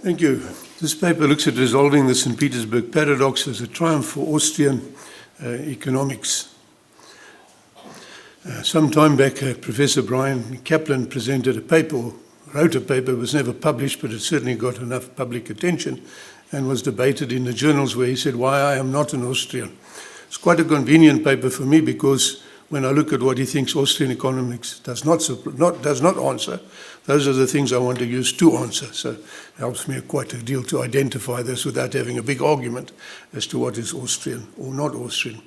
Thank you. This paper looks at resolving the St Petersburg Paradox as a triumph for Austrian economics. Some time back, Professor Brian Kaplan presented a paper, or wrote a paper, was never published, but it certainly got enough public attention and was debated in the journals, where he said, "Why I am not an Austrian." It's quite a convenient paper for me, because when I look at what he thinks Austrian economics does not answer, those are the things I want to use to answer. So it helps me quite a deal to identify this without having a big argument as to what is Austrian or not Austrian.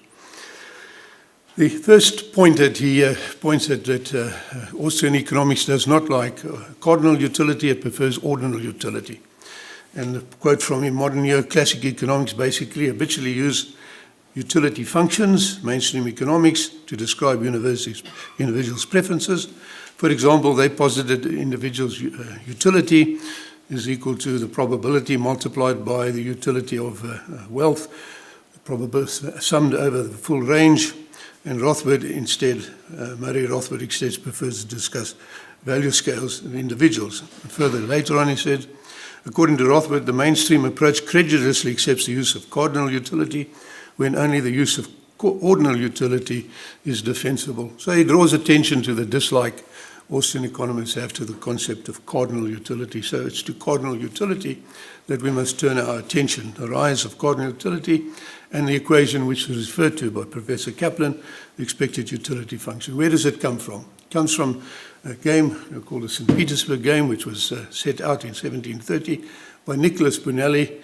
The first point that he points at that Austrian economics does not like cardinal utility, it prefers ordinal utility. And the quote from him: modern classic economics basically habitually use utility functions, mainstream economics, to describe individuals' preferences. For example, they posited individuals' utility is equal to the probability multiplied by the utility of wealth, summed over the full range. And Rothbard instead, Murray Rothbard instead prefers to discuss value scales of individuals. And further later on he said, according to Rothbard, the mainstream approach credulously accepts the use of cardinal utility when only the use of ordinal utility is defensible. So he draws attention to the dislike Austrian economists have to the concept of cardinal utility. So it's to cardinal utility that we must turn our attention, the rise of cardinal utility and the equation which was referred to by Professor Kaplan, the expected utility function. Where does it come from? It comes from a game called the St Petersburg game, which was set out in 1730 by Nicholas Brunelli,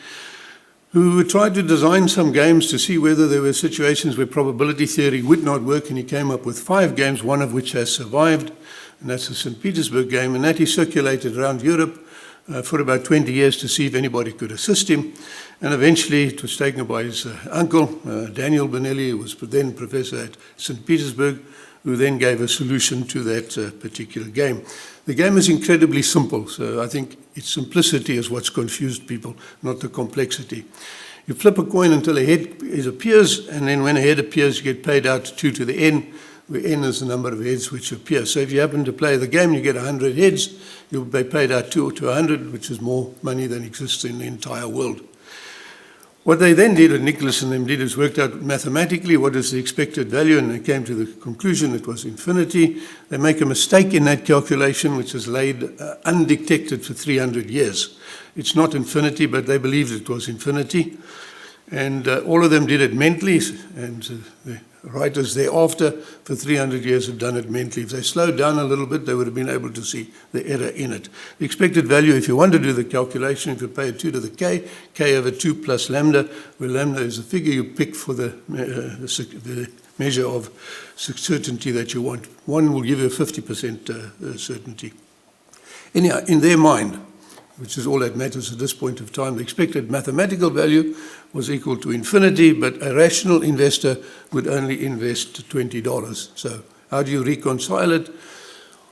who tried to design some games to see whether there were situations where probability theory would not work, and he came up with 5 games, one of which has survived, and that's the St Petersburg game, and that he circulated around Europe for about 20 years to see if anybody could assist him. And eventually it was taken by his uncle, Daniel Bernoulli, who was then professor at St Petersburg, who then gave a solution to that particular game. The game is incredibly simple, so I think its simplicity is what's confused people, not the complexity. You flip a coin until a head appears, and then when a head appears, you get paid out 2 to the n, where n is the number of heads which appear. So if you happen to play the game, you get 100 heads, you'll be paid out 2 to 100, which is more money than exists in the entire world. What they then did, what Nicholas and them did, is worked out mathematically what is the expected value, and they came to the conclusion it was infinity. They make a mistake in that calculation, which is laid undetected for 300 years. It's not infinity, but they believed it was infinity. And all of them did it mentally, and the writers thereafter for 300 years have done it mentally. If they slowed down a little bit, they would have been able to see the error in it. The expected value, if you want to do the calculation, if you pay 2 to the k over 2 plus lambda, where lambda is the figure you pick for the measure of certainty that you want. One will give you a 50% certainty. Anyhow, in their mind, which is all that matters at this point of time, the expected mathematical value was equal to infinity, but a rational investor would only invest $20. So how do you reconcile it?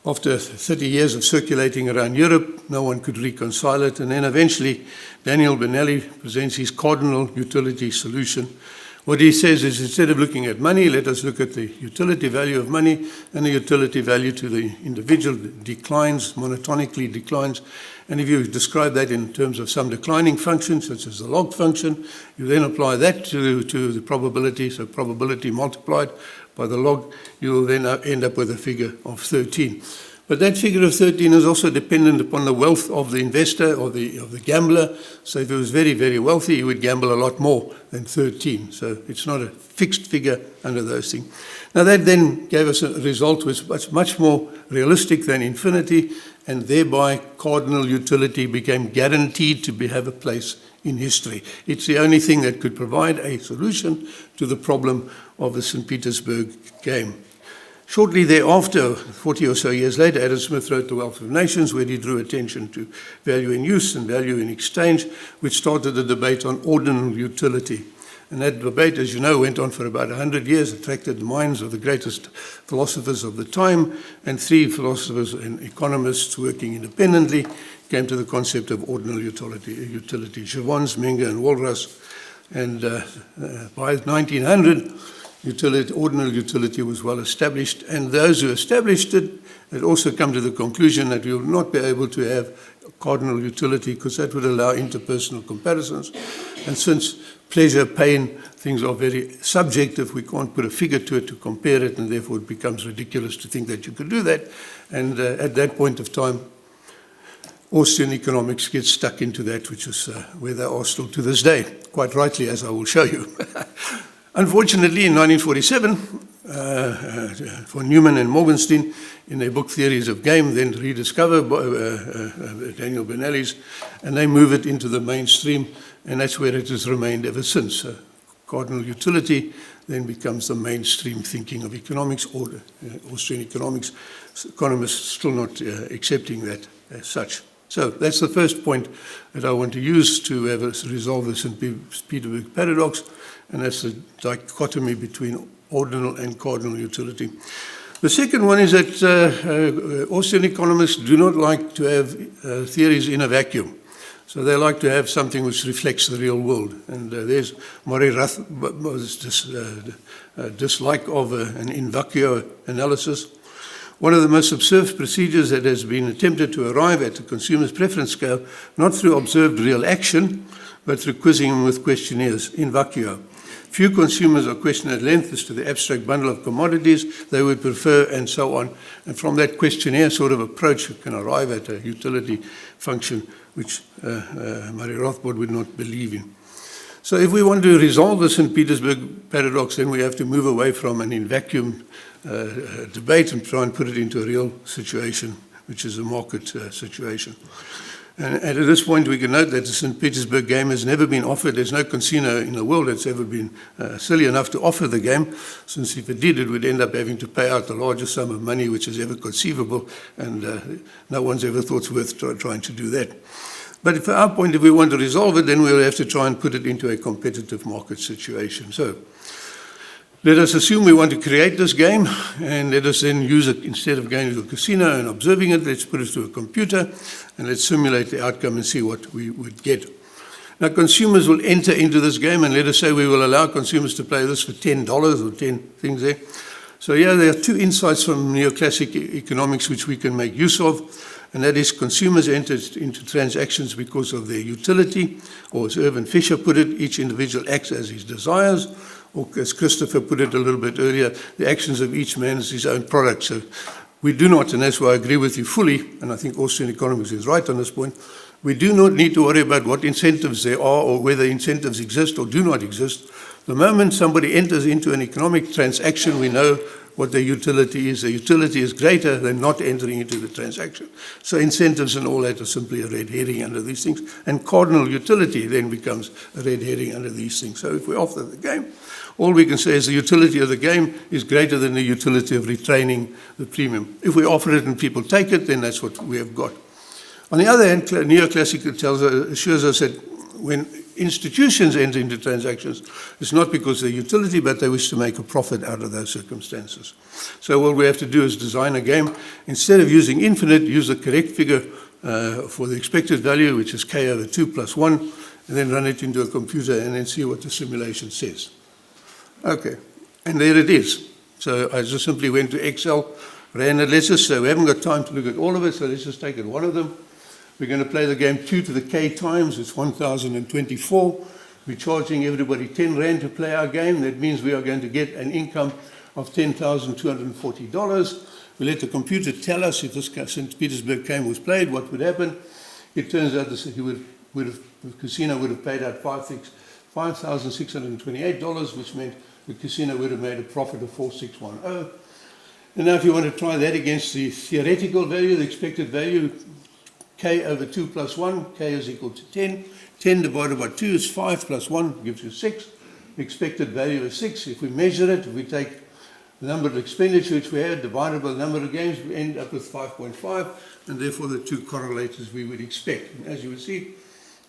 After 30 years of circulating around Europe, no one could reconcile it, and then eventually Daniel Bernoulli presents his cardinal utility solution. What he says is, instead of looking at money, let us look at the utility value of money, and the utility value to the individual declines, monotonically declines. And if you describe that in terms of some declining function, such as the log function, you then apply that to the probability, so probability multiplied by the log, you will then end up with a figure of 13. But that figure of 13 is also dependent upon the wealth of the investor or the gambler. So if he was very, very wealthy, he would gamble a lot more than 13. So it's not a fixed figure under those things. Now that then gave us a result which was much more realistic than infinity, and thereby cardinal utility became guaranteed to have a place in history. It's the only thing that could provide a solution to the problem of the St. Petersburg game. Shortly thereafter, 40 or so years later, Adam Smith wrote The Wealth of Nations, where he drew attention to value in use and value in exchange, which started a debate on ordinal utility. And that debate, as you know, went on for about 100 years, attracted the minds of the greatest philosophers of the time, and 3 philosophers and economists working independently came to the concept of ordinal utility. Jevons, Menger, and Walras. And by 1900, ordinal utility was well established, and those who established it had also come to the conclusion that we will not be able to have cardinal utility because that would allow interpersonal comparisons. And since pleasure, pain, things are very subjective, we can't put a figure to it to compare it, and therefore it becomes ridiculous to think that you could do that. And at that point of time, Austrian economics gets stuck into that, which is where they are still to this day, quite rightly, as I will show you. Unfortunately, in 1947, for Neumann and Morgenstern, in their book Theories of Game, then rediscover Daniel Bernoulli's, and they move it into the mainstream, and that's where it has remained ever since. Cardinal utility then becomes the mainstream thinking of economics, or Austrian economics, economists still not accepting that as such. So that's the first point that I want to use to resolve the St Petersburg Paradox, and that's the dichotomy between ordinal and cardinal utility. The second one is that Austrian economists do not like to have theories in a vacuum. So they like to have something which reflects the real world. And there's Murray Rothbard's dislike of an in vacuo analysis. One of the most absurd procedures that has been attempted to arrive at the consumer's preference scale, not through observed real action, but through quizzing them with questionnaires in vacuo. Few consumers are questioned at length as to the abstract bundle of commodities they would prefer, and so on. And from that questionnaire sort of approach, you can arrive at a utility function which Murray Rothbard would not believe in. So if we want to resolve the St. Petersburg paradox, then we have to move away from an in-vacuum debate and try and put it into a real situation, which is a market situation. And at this point, we can note that the St. Petersburg game has never been offered. There's no casino in the world that's ever been silly enough to offer the game, since if it did, it would end up having to pay out the largest sum of money which is ever conceivable, and no one's ever thought it's worth trying to do that. But from our point, if we want to resolve it, then we'll have to try and put it into a competitive market situation. So let us assume we want to create this game, and let us then use it instead of going to a casino and observing it. Let's put it to a computer, and let's simulate the outcome and see what we would get. Now, consumers will enter into this game, and let us say we will allow consumers to play this for $10 or 10 things there. So here there are two insights from neoclassic economics which we can make use of, and that is consumers enter into transactions because of their utility, or as Irvin Fisher put it, each individual acts as he desires, or as Christopher put it a little bit earlier, the actions of each man is his own product. So we do not, and that's why I agree with you fully, and I think Austrian Economics is right on this point, we do not need to worry about what incentives there are or whether incentives exist or do not exist. The moment somebody enters into an economic transaction, we know what the utility is. The utility is greater than not entering into the transaction. So incentives and all that are simply a red herring under these things. And cardinal utility then becomes a red herring under these things. So if we offer the game, all we can say is the utility of the game is greater than the utility of retraining the premium. If we offer it and people take it, then that's what we have got. On the other hand, neoclassical assures us that when institutions enter into transactions, it's not because of their utility, but they wish to make a profit out of those circumstances. So what we have to do is design a game. Instead of using infinite, use the correct figure for the expected value, which is k over 2 plus 1, and then run it into a computer and then see what the simulation says. Okay, and there it is. So I just simply went to Excel, ran it. Let's just say we haven't got time to look at all of it, so let's just take it one of them. We're going to play the game 2 to the k times. It's 1,024. We're charging everybody 10 Rand to play our game. That means we are going to get an income of $10,240. We let the computer tell us if this St. Petersburg game was played, what would happen. It turns out the casino would have paid out $5,628, which meant the casino would have made a profit of 4,610. And now if you want to try that against the theoretical value, the expected value, k over 2 plus 1, k is equal to 10. 10 divided by 2 is 5 plus 1 gives you 6. The expected value is 6. If we measure it, if we take the number of expenditure which we had divided by the number of games, we end up with 5.5, and therefore the two correlate as we would expect. And as you will see,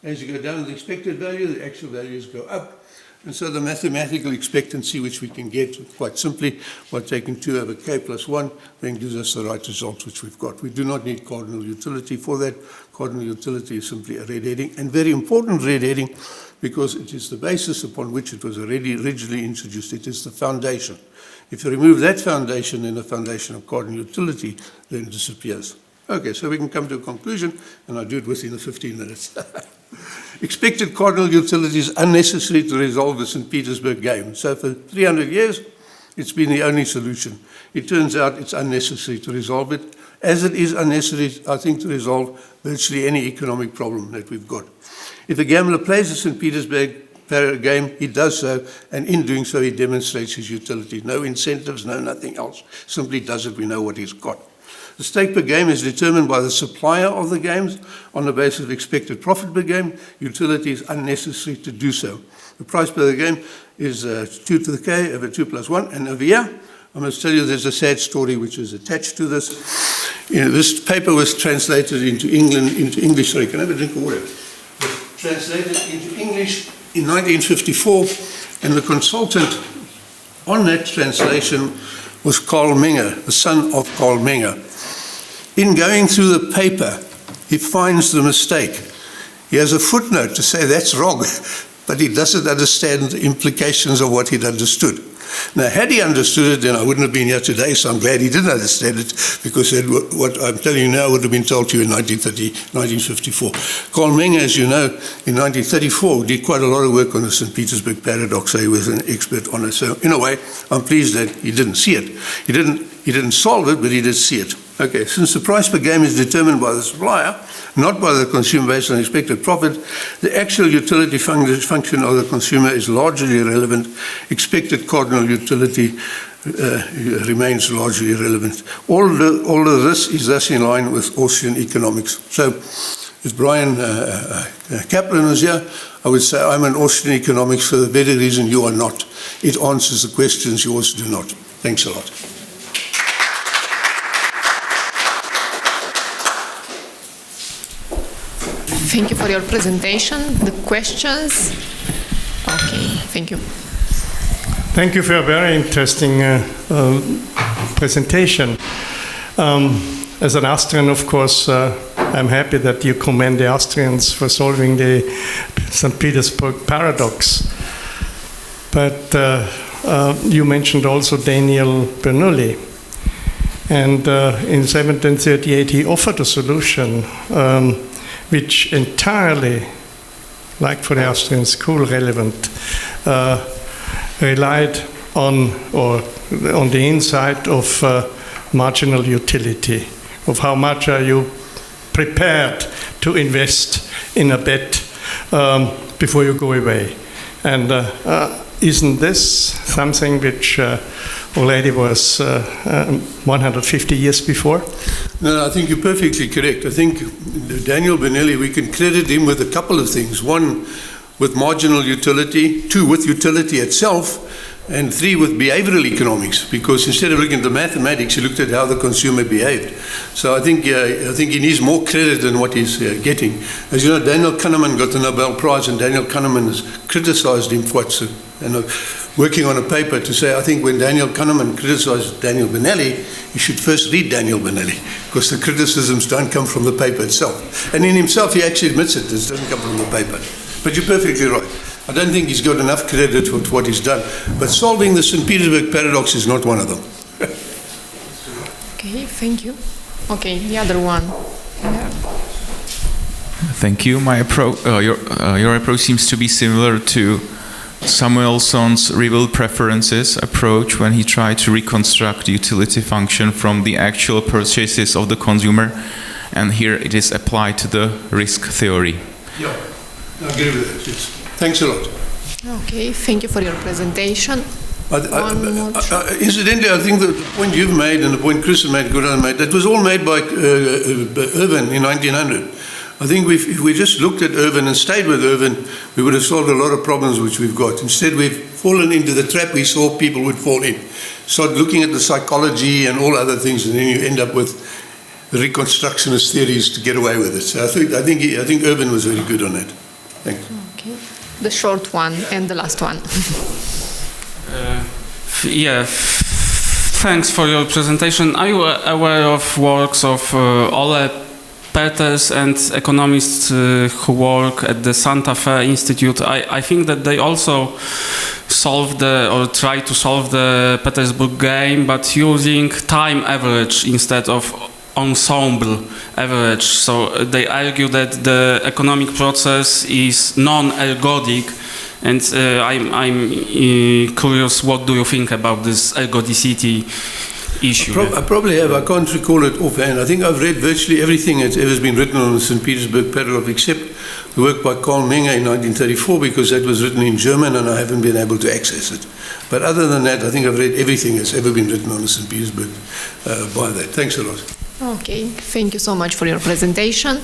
as you go down to the expected value, the actual values go up. And so the mathematical expectancy, which we can get quite simply by taking 2 over k plus 1, then gives us the right results which we've got. We do not need cardinal utility for that. Cardinal utility is simply a red herring, and very important red herring, because it is the basis upon which it was originally introduced. It is the foundation. If you remove that foundation, then the foundation of cardinal utility then disappears. Okay, so we can come to a conclusion, and I'll do it within the 15 minutes. Expected cardinal utility is unnecessary to resolve the St. Petersburg game. So for 300 years, it's been the only solution. It turns out it's unnecessary to resolve it, as it is unnecessary, I think, to resolve virtually any economic problem that we've got. If a gambler plays the St. Petersburg game, he does so, and in doing so, he demonstrates his utility. No incentives, no nothing else. Simply does it, we know what he's got. The stake per game is determined by the supplier of the games on the basis of expected profit per game. Utility is unnecessary to do so. The price per the game is 2 to the k over 2 plus 1. And over here, I must tell you there's a sad story which is attached to this. This paper was translated into English. Sorry, can I have a drink of water? Translated into English in 1954, and the consultant on that translation was Carl Menger, the son of Carl Menger. In going through the paper, he finds the mistake. He has a footnote to say that's wrong, but he doesn't understand the implications of what he'd understood. Now, had he understood it, then I wouldn't have been here today, so I'm glad he didn't understand it, because what I'm telling you now would have been told to you in 1954. Carl Menger, as you know, in 1934, did quite a lot of work on the St. Petersburg Paradox, so he was an expert on it. So, in a way, I'm pleased that he didn't see it. He didn't solve it, but he did see it. Okay, since the price per game is determined by the supplier, not by the consumer based on expected profit, the actual utility function of the consumer is largely irrelevant. Expected cardinal utility remains largely irrelevant. All of this is thus in line with Austrian economics. So, if Brian Kaplan was here, I would say I'm an Austrian economics for the very reason you are not. It answers the questions yours do not. Thanks a lot. Thank you for your presentation. The questions? Okay, thank you. Thank you for a very interesting presentation. As an Austrian, of course, I'm happy that you commend the Austrians for solving the St. Petersburg Paradox. But you mentioned also Daniel Bernoulli. And in 1738, he offered a solution which entirely, like for the Austrian school relevant, relied on the insight of marginal utility, of how much are you prepared to invest in a bet before you go away. And isn't this something which already was 150 years before? No, I think you're perfectly correct. I think Daniel Bernoulli, we can credit him with a couple of things. One, with marginal utility. Two, with utility itself. And three, with behavioral economics, because instead of looking at the mathematics, he looked at how the consumer behaved. So I think he needs more credit than what he's getting. As you know, Daniel Kahneman got the Nobel Prize, and Daniel Kahneman has criticized him quite so, working on a paper to say, I think when Daniel Kahneman criticized Daniel Bernoulli, you should first read Daniel Bernoulli, because the criticisms don't come from the paper itself. And in himself, he actually admits it, it doesn't come from the paper. But you're perfectly right. I don't think he's got enough credit for what he's done. But solving the St. Petersburg Paradox is not one of them. Okay, thank you. Okay, the other one. Yeah. Thank you. Your approach seems to be similar to Samuelson's revealed preferences approach when he tried to reconstruct the utility function from the actual purchases of the consumer. And here it is applied to the risk theory. Yeah, I agree with that. Thanks a lot. Okay, thank you for your presentation. Incidentally, I think the point you've made and the point Chris made, Goran made, that was all made by Irvin in 1900. I think if we just looked at Irvin and stayed with Irvin, we would have solved a lot of problems which we've got. Instead, we've fallen into the trap we saw people would fall in. Start looking at the psychology and all other things, and then you end up with reconstructionist theories to get away with it. So I think Irvin was very good on that. Thanks. Okay. The short one and the last one. Thanks for your presentation. Are you aware of works of Ole Peters and economists who work at the Santa Fe Institute, I think that they also try to solve the Petersburg game, but using time average instead of ensemble average. So they argue that the economic process is non-ergodic, and I'm curious, what do you think about this ergodicity issue? I probably have. I can't recall it offhand. I think I've read virtually everything that's ever been written on the St Petersburg Paradox, except the work by Karl Menger in 1934, because that was written in German and I haven't been able to access it. But other than that, I think I've read everything that's ever been written on the St Petersburg by that. Thanks a lot. Okay, thank you so much for your presentation.